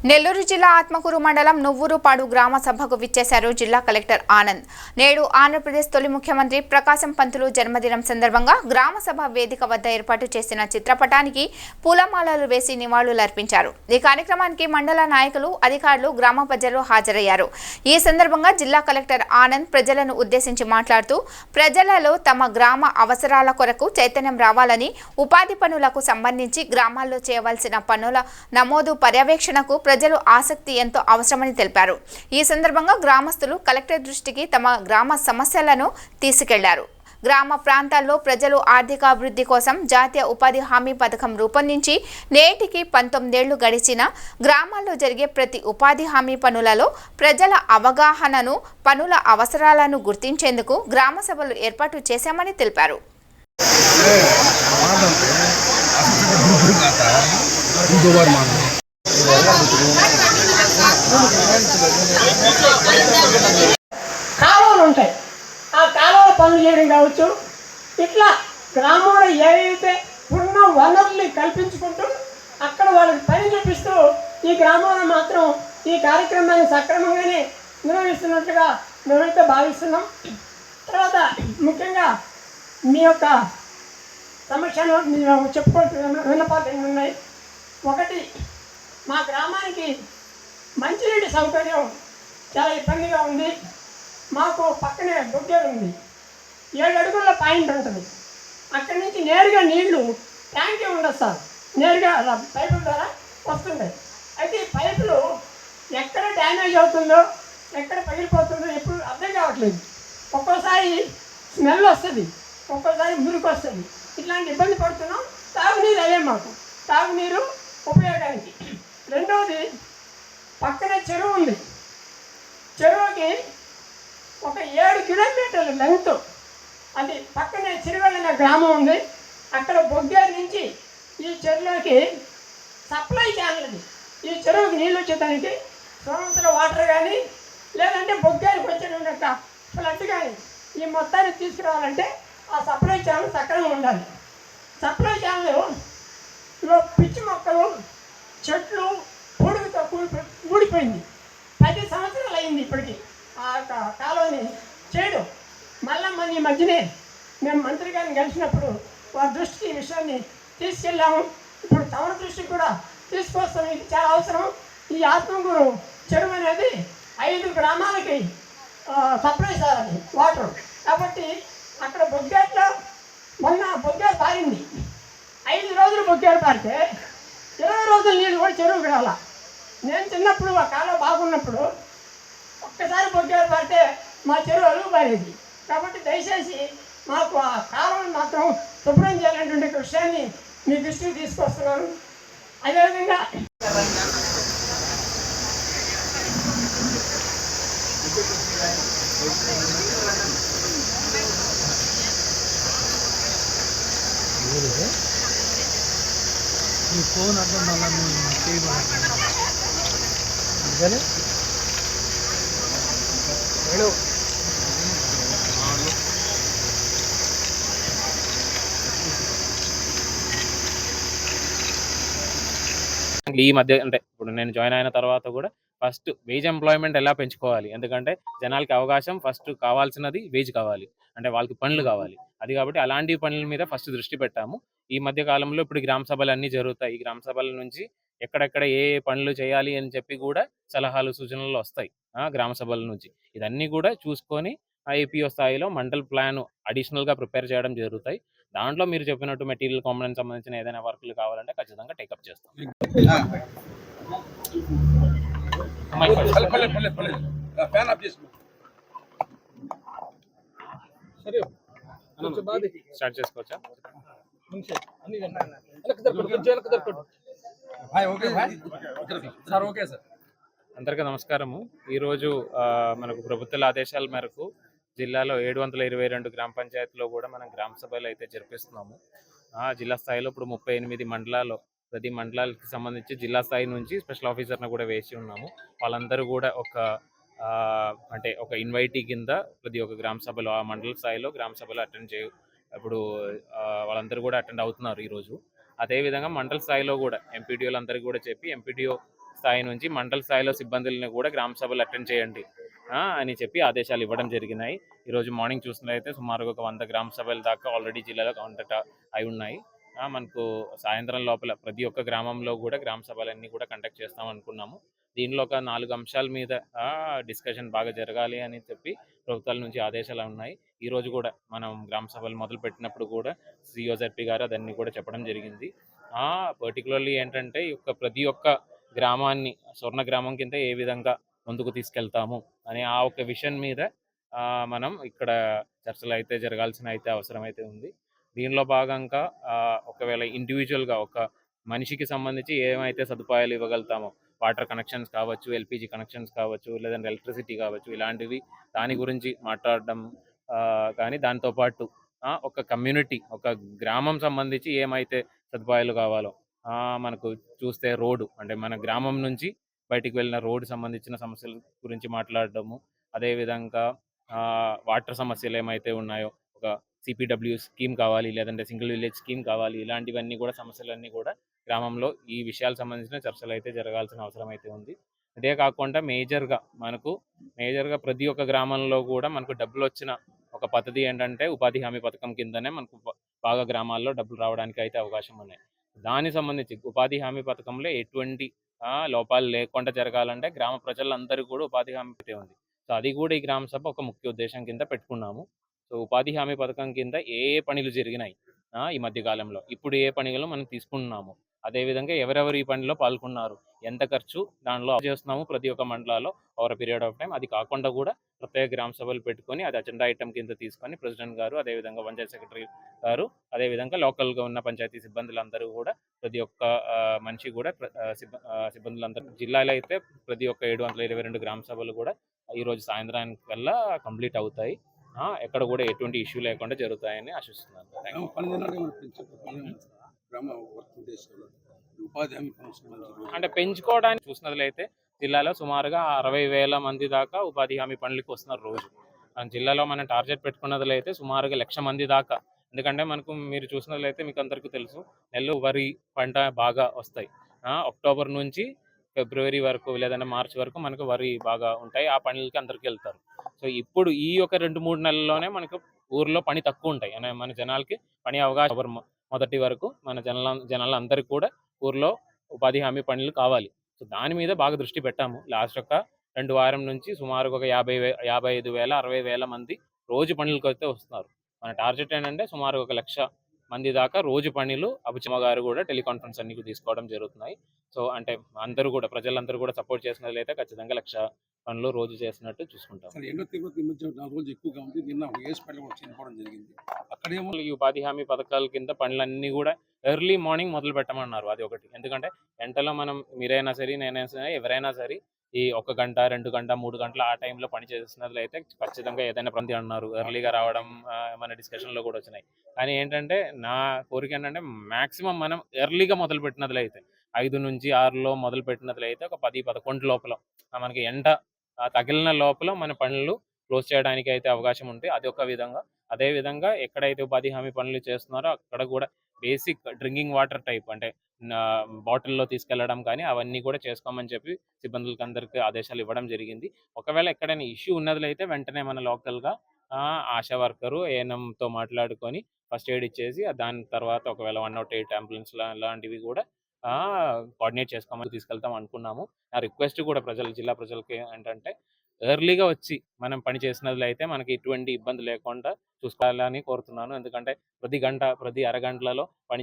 నెల్లూరు జిల్లా ఆత్మకూరు మండలం నువ్వూరుపాడు గ్రామ సభకు విచ్చేశారు జిల్లా కలెక్టర్ ఆనంద్. నేడు ఆంధ్రప్రదేశ్ తొలి ముఖ్యమంత్రి ప్రకాశం పంతులు జన్మదినం సందర్భంగా గ్రామ సభ వేదిక వద్ద ఏర్పాటు చేసిన చిత్రపటానికి పూలమాలలు వేసి నివాళులర్పించారు. ఈ కార్యక్రమానికి మండల నాయకులు, అధికారులు, గ్రామ ప్రజలు హాజరయ్యారు. ఈ సందర్భంగా జిల్లా కలెక్టర్ ఆనంద్ ప్రజలను ఉద్దేశించి మాట్లాడుతూ ప్రజలలో తమ గ్రామ అవసరాల కొరకు చైతన్యం రావాలని, ఉపాధి పనులకు సంబంధించి గ్రామాల్లో చేయవలసిన పనుల నమోదు పర్యవేక్షణకు ప్రజలు ఆసక్తి ఎంతో అవసరమని తెలిపారు. ఈ సందర్భంగా గ్రామస్తులు కలెక్టర్ దృష్టికి తమ గ్రామ సమస్యలను తీసుకెళ్లారు. గ్రామ ప్రాంతాల్లో ప్రజలు ఆర్థికాభివృద్ధి కోసం జాతీయ ఉపాధి హామీ పథకం రూపొందించి నేటికి 19 ఏళ్లు గడిచిన గ్రామాల్లో జరిగే ప్రతి ఉపాధి హామీ పనులలో ప్రజల అవగాహనను, పనుల అవసరాలను గుర్తించేందుకు గ్రామ సభలు ఏర్పాటు చేశామని తెలిపారు. కాలువలు ఉంటాయి, ఆ కాలువల పనులు చేయడం కావచ్చు. ఇట్లా గ్రామంలో ఏవైతే ఉన్న వనరుల్ని కల్పించుకుంటూ అక్కడ వాళ్ళకి పని చూపిస్తూ ఈ గ్రామంలో మాత్రం ఈ కార్యక్రమాన్ని సక్రమంగానే నిర్వహిస్తున్నట్లుగా మేమైతే భావిస్తున్నాం. తర్వాత ముఖ్యంగా మీ యొక్క సమస్యలు మేము చెప్పుకోవాల్సిన విన్నపాలు ఎన్ని ఉన్నాయి. ఒకటి, మా గ్రామానికి మంచినీటి సౌకర్యం చాలా ఇబ్బందిగా ఉంది. మాకు పక్కనే బొగ్గేరు ఉంది, 7 అడుగుల పాయింట్ ఉంటుంది. అక్కడి నుంచి నేరుగా నీళ్లు ట్యాంకే ఉండదు సార్, నేరుగా పైపుల ద్వారా వస్తుంటాయి. అయితే ఈ పైపులు ఎక్కడ డ్యామేజ్ అవుతుందో, ఎక్కడ పగిలిపోతుందో ఎప్పుడు అర్థం కావట్లేదు. ఒక్కోసారి స్మెల్ వస్తుంది, ఒక్కోసారి మురికి వస్తుంది. ఇట్లాంటి ఇబ్బంది పడుతున్నాం. తాగునీరు అయ్యే మాకు తాగునీరు ఉపయోగానికి. రెండవది, పక్కన చెరువు ఉంది. చెరువుకి ఒక 7 కిలోమీటర్ల లెంగ్త్, అది పక్కనే చిరువెళ్ళిన గ్రామం ఉంది. అక్కడ బొగ్గేరు నుంచి ఈ చెరువులోకి సప్లై ఛానల్ అది. ఈ చెరువుకి నీళ్ళు వచ్చేదానికి సోమసుల వాటర్ కానీ, లేదంటే బొగ్గేరికి వచ్చేట ఫ్లడ్ కానీ, ఈ మొత్తాన్ని తీసుకురావాలంటే ఆ సప్లై ఛానల్ సక్రమంగా ఉండాలి. సప్లై ఛానల్లో పిచ్చి మొక్కలు, చెట్లు పొడుగుతో ఊడిపోయింది. 10 సంవత్సరాలు అయింది ఇప్పటికీ ఆ కాలువని చేయడం. మళ్ళీ మన ఈ మధ్యనే మేము మంత్రి గారిని కలిసినప్పుడు వారి దృష్టికి ఈ విషయాన్ని తీసుకెళ్ళాము. ఇప్పుడు తమ దృష్టికి కూడా తీసుకొస్తాం. ఇది చాలా అవసరం. ఈ ఆత్మకూరు చెరువు అనేది 5 గ్రామాలకి సప్లై సార్ అది వాటర్. కాబట్టి అక్కడ బొగ్గేట్లో మొన్న బొగ్గేరు పారింది. 5 రోజులు బొగ్గేరు పారితే 20 రోజులు నీళ్ళు కూడా చెరువుకి రావాల. నేను చిన్నప్పుడు ఆ కాలం బాగున్నప్పుడు ఒక్కసారి బొగ్గేరు పారితే మా చెరువు అలుగు పారేది. కాబట్టి దయచేసి మాకు ఆ కాలువను మాత్రం శుభ్రం చేయాలనేటువంటి విషయాన్ని మీ దృష్టికి తీసుకొస్తున్నాను. అదేవిధంగా ఈ ఫోన్ అర్థం మళ్ళీ ఈ మధ్య అంటే ఇప్పుడు నేను జాయిన్ అయిన తర్వాత కూడా ఫస్ట్ వేజ్ ఎంప్లాయ్మెంట్ ఎలా పెంచుకోవాలి, ఎందుకంటే జనాలకి అవకాశం ఫస్ట్ కావాల్సినది వేజ్ కావాలి, అంటే వాళ్ళకి పనులు కావాలి. అది కాబట్టి అలాంటి పనుల మీద ఫస్ట్ దృష్టి పెట్టాము. ఈ మధ్య కాలంలో ఇప్పుడు గ్రామ సభలు అన్నీ జరుగుతాయి. ఈ గ్రామ సభల నుంచి ఎక్కడెక్కడ ఏ పనులు చేయాలి అని చెప్పి కూడా సలహాలు, సూచనలు వస్తాయి గ్రామ సభల నుంచి. ఇదన్నీ కూడా చూసుకొని ఏపీఓ స్థాయిలో మండల్ ప్లాన్ అడిషనల్గా ప్రిపేర్ చేయడం జరుగుతాయి. దాంట్లో మీరు చెప్పినట్టు మెటీరియల్ కాంపోనెంట్ సంబంధించిన ఏదైనా వర్క్లు కావాలంటే ఖచ్చితంగా టేకప్ చేస్తాం. స్టార్ట్ చేసుకోవచ్చా? అందరికీ నమస్కారము. ఈరోజు మనకు ప్రభుత్వ ఆదేశాల మేరకు జిల్లాలో 722 గ్రామ పంచాయతీలో కూడా మనం గ్రామ సభలు అయితే జరిపిస్తున్నాము. జిల్లా స్థాయిలో ఇప్పుడు 38 మండలాల్లో ప్రతి మండలాలకి సంబంధించి జిల్లా స్థాయి నుంచి స్పెషల్ ఆఫీసర్ను కూడా వేసి ఉన్నాము. వాళ్ళందరూ కూడా అంటే ఒక ఇన్వైటీ కింద ప్రతి ఒక్క గ్రామ సభలో ఆ మండల స్థాయిలో గ్రామ సభలో అటెండ్ ఇప్పుడు వాళ్ళందరూ కూడా అటెండ్ అవుతున్నారు ఈరోజు. అదేవిధంగా మండల స్థాయిలో కూడా ఎంపీడీఓలందరికీ కూడా చెప్పి ఎంపీడీఓ స్థాయి నుంచి మండల స్థాయిలో సిబ్బందులను కూడా గ్రామ సభలు అటెండ్ చేయండి అని చెప్పి ఆదేశాలు ఇవ్వడం జరిగినాయి. ఈరోజు మార్నింగ్ చూసినట్లయితే సుమారుగా ఒక 100 గ్రామ సభల దాకా ఆల్రెడీ జిల్లాలో కాంటాక్ట్ అయి ఉన్నాయి. మనకు సాయంత్రం లోపల ప్రతి ఒక్క గ్రామంలో కూడా గ్రామ సభలన్నీ కూడా కండక్ట్ చేస్తాం అనుకున్నాము. దీనిలో ఒక 4 అంశాల మీద డిస్కషన్ బాగా జరగాలి అని చెప్పి ప్రభుత్వాల నుంచి ఆదేశాలు ఉన్నాయి. ఈ రోజు కూడా మనం గ్రామ సభలు మొదలు పెట్టినప్పుడు కూడా సిఓజెడ్పీ గారు అదన్నీ కూడా చెప్పడం జరిగింది. పర్టికులర్లీ ఏంటంటే ప్రతి ఒక్క గ్రామాన్ని స్వర్ణ గ్రామం కింద ఏ విధంగా ముందుకు తీసుకెళ్తాము అనే ఆ ఒక్క విషయం మీద మనం ఇక్కడ చర్చలు అయితే జరగాల్సిన అయితే అవసరం అయితే ఉంది. దీనిలో భాగంగా ఒకవేళ ఇండివిజువల్గా ఒక మనిషికి సంబంధించి ఏమైతే సదుపాయాలు ఇవ్వగలుగుతామో, వాటర్ కనెక్షన్స్ కావచ్చు, ఎల్పిజి కనెక్షన్స్ కావచ్చు, లేదంటే ఎలక్ట్రిసిటీ కావచ్చు, ఇలాంటివి దాని గురించి మాట్లాడడం కానీ దాంతోపాటు ఒక కమ్యూనిటీ, ఒక గ్రామం సంబంధించి ఏమైతే సదుపాయాలు కావాలో మనకు చూస్తే రోడ్డు అంటే మన గ్రామం నుంచి బయటికి వెళ్ళిన రోడ్డు సంబంధించిన సమస్యల గురించి మాట్లాడడము, అదేవిధంగా వాటర్ సమస్యలు ఏమైతే ఉన్నాయో ఒక సిపిడబ్ల్యూ స్కీమ్ కావాలి, లేదంటే సింగిల్ విలేజ్ స్కీమ్ కావాలి, ఇలాంటివన్నీ కూడా సమస్యలన్నీ కూడా గ్రామంలో ఈ విషయాలకు సంబంధించిన చర్చలు అయితే జరగాల్సిన అవసరం అయితే ఉంది. ఇదే కాకుండా మేజర్గా ప్రతి ఒక్క గ్రామంలో కూడా మనకు డబ్బులు వచ్చిన ఒక పద్ధతి ఏంటంటే ఉపాధి హామీ పథకం కిందనే మనకు బాగా గ్రామాల్లో డబ్బులు రావడానికి అయితే అవకాశం ఉన్నాయి. దానికి సంబంధించి ఉపాధి హామీ పథకంలో ఎటువంటి లోపాలు లేకుండా జరగాలంటే గ్రామ ప్రజలందరూ కూడా ఉపాధి హామీ అయితే ఉంది. సో అది కూడా ఈ గ్రామ సభ ఒక ముఖ్య ఉద్దేశం కింద పెట్టుకున్నాము. సో ఉపాధి హామీ పథకం కింద ఏ పనులు జరిగినాయి ఈ మధ్య కాలంలో, ఇప్పుడు ఏ పనులు మనం తీసుకుంటున్నాము, అదేవిధంగా ఎవరెవరు ఈ పనిలో పాల్గొన్నారు, ఎంత ఖర్చు దానిలో చేస్తున్నాము ప్రతి ఒక్క మండలాల్లో ఓవర్ పీరియడ్ ఆఫ్ టైం. అది కాకుండా కూడా ప్రత్యేక గ్రామ సభలు పెట్టుకొని అది అజెండా ఐటమ్ కింద తీసుకొని ప్రెసిడెంట్ గారు, అదేవిధంగా పంచాయతీ సెక్రటరీ గారు, అదేవిధంగా లోకల్గా ఉన్న పంచాయతీ సిబ్బందులందరూ కూడా ప్రతి ఒక్క మనిషి కూడా సిబ్బందులందరూ జిల్లాలో అయితే ప్రతి ఒక్క 722 గ్రామ సభలు కూడా ఈరోజు సాయంత్రానికి కల్లా కంప్లీట్ అవుతాయి. ఎక్కడ కూడా ఎటువంటి ఇష్యూ లేకుండా జరుగుతాయని ఆశిస్తున్నాను. అంటే పెంచుకోవడానికి చూసినట్లయితే జిల్లాలో సుమారుగా 60,000 మంది దాకా ఉపాధి హామీ పనులకు వస్తున్నారు రోజు. జిల్లాలో మనం టార్గెట్ పెట్టుకున్నట్లయితే సుమారుగా 1,00,000 మంది దాకా. ఎందుకంటే మీరు చూసినట్లయితే మీకు అందరికీ తెలుసు, నెల్లు వరి పంట బాగా వస్తాయి. అక్టోబర్ నుంచి ఫిబ్రవరి వరకు లేదంటే మార్చి వరకు మనకు వరి బాగా ఉంటాయి. ఆ పనులకి అందరికి వెళ్తారు. సో ఇప్పుడు ఈ ఒక 2-3 నెలల్లోనే మనకు ఊర్లో పని తక్కువ ఉంటాయి. మన జనాలకి పని అవకాశం మొదటి వరకు మన జనాలందరికీ కూడా ఊర్లో ఉపాధి హామీ పనులు కావాలి. సో దాని మీద బాగా దృష్టి పెట్టాము. లాస్ట్ ఒక 2 వారం నుంచి సుమారుగా ఒక 55,000 60,000 మంది రోజు పనులకు అయితే వస్తున్నారు. మన టార్గెట్ ఏంటంటే సుమారు 1,00,000 మంది దాకా రోజు పనులు అభిచమ్మ గారు కూడా టెలికాన్ఫరెన్స్ అన్ని తీసుకోవడం జరుగుతున్నాయి. సో అంటే అందరూ కూడా ప్రజలందరూ కూడా సపోర్ట్ చేసినట్లయితే ఖచ్చితంగా 1,00,000 పనులు రోజు చేసినట్టు చూసుకుంటాం. అక్కడేమో ఈ ఉపాధి హామీ పథకాల కింద పనులన్నీ కూడా ఎర్లీ మార్నింగ్ మొదలు పెట్టమన్నారు. అది ఒకటి. ఎందుకంటే ఎంటలో మీరైనా సరే, నేనైనా సరే, ఎవరైనా సరే ఈ 1 గంట 2 గంట 3 గంటల ఆ టైంలో పని చేసినట్లయితే ఖచ్చితంగా ఏదైనా ప్రతి అన్నారు. ఎర్లీగా రావడం మన డిస్కషన్లో కూడా వచ్చినాయి. కానీ ఏంటంటే నా కోరిక ఏంటంటే మాక్సిమం మనం ఎర్లీగా మొదలు పెట్టినట్లయితే 5 నుంచి 6లో మొదలు పెట్టినట్లయితే ఒక 10-11 లోపల మనకి ఎండ తగిలిన లోపల మన పనులు క్లోజ్ చేయడానికి అయితే అవకాశం ఉంటుంది. అది ఒక విధంగా. అదేవిధంగా ఎక్కడైతే ఉపాధి హామీ పనులు చేస్తున్నారో అక్కడ కూడా బేసిక్ డ్రింకింగ్ వాటర్ టైప్ అంటే బాటిల్లో తీసుకెళ్లడం కానీ అవన్నీ కూడా చేసుకోమని చెప్పి సిబ్బందులకు అందరికీ ఆదేశాలు ఇవ్వడం జరిగింది. ఒకవేళ ఎక్కడైనా ఇష్యూ ఉన్నట్లయితే వెంటనే మన లోకల్గా ఆశా వర్కరు ఏఎన్ఎంతో మాట్లాడుకొని ఫస్ట్ ఎయిడ్ ఇచ్చేసి దాని తర్వాత ఒకవేళ 108 అంబులెన్స్ లాంటివి కూడా కోఆర్డినేట్ చేసుకోమని తీసుకెళ్తాం అనుకున్నాము. నా రిక్వెస్ట్ కూడా జిల్లా ప్రజలకి ఏంటంటే ఎర్లీగా వచ్చి మనం పని చేసినట్లయితే మనకి ఎటువంటి ఇబ్బంది లేకుండా చూసుకోవాలని కోరుతున్నాను. ఎందుకంటే ప్రతి అరగంటలలో పని